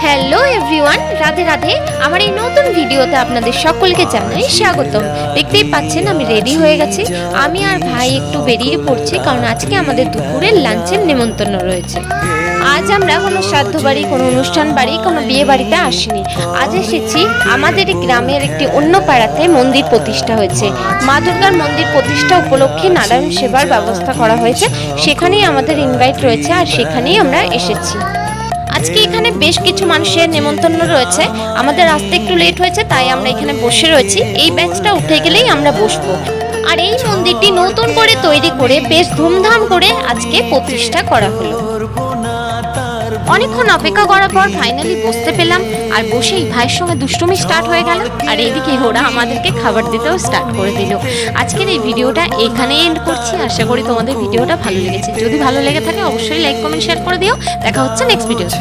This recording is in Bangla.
Hello everyone, Radhe Radhe. আমার এই নতুন ভিডিওতে আপনাদের সকলকে জানাই স্বাগতম। দেখতেই পাচ্ছেন আমি রেডি হয়ে গেছি। আমি আর ভাই একটু বেরিয়ে পড়ছি, কারণ আজকে আমাদের দুপুরের লাঞ্চের নেমন্তন্ন রয়েছে। আজ আমরা কোনো শ্রাদ্ধ বাড়ি, কোনো অনুষ্ঠান বাড়ি, কোনো বিয়ে বাড়িতে আসিনি। আজ এসেছি আমাদের গ্রামের একটি অন্য পাড়াতে মন্দির প্রতিষ্ঠা হয়েছে। মা দুর্গার মন্দির প্রতিষ্ঠা উপলক্ষে নারায়ণ সেবার ব্যবস্থা করা হয়েছে। সেখানেই আমাদের ইনভাইট রয়েছে, আর সেখানেই আমরা এসেছি। আজকে এখানে বেশ কিছু মানুষের নেমন্তন্ন রয়েছে। আমাদের আসতে একটু লেট হয়েছে, তাই আমরা এখানে বসে রয়েছি। এই ব্যাচটা উঠে গেলেই আমরা বসবো। আর এই মন্দিরটি নতুন করে তৈরি করে বেশ ধুমধাম করে আজকে প্রতিষ্ঠা করা হলো। অনেকক্ষণ অপেক্ষা করার পর ফাইনালি বসতে পেলাম, আর বসেই ভাইয়ের সঙ্গে দুষ্টুমি স্টার্ট হয়ে গেল। আর এদিকে ওরা আমাদেরকে খাবার দিতেও স্টার্ট করে দিল। আজকের এই ভিডিওটা এখানেই এন্ড করছি। আশা করি তোমাদের ভিডিওটা ভালো লেগেছে। যদি ভালো লেগে থাকে অবশ্যই লাইক, কমেন্ট, শেয়ার করে দিও। দেখা হচ্ছে নেক্সট ভিডিওতে।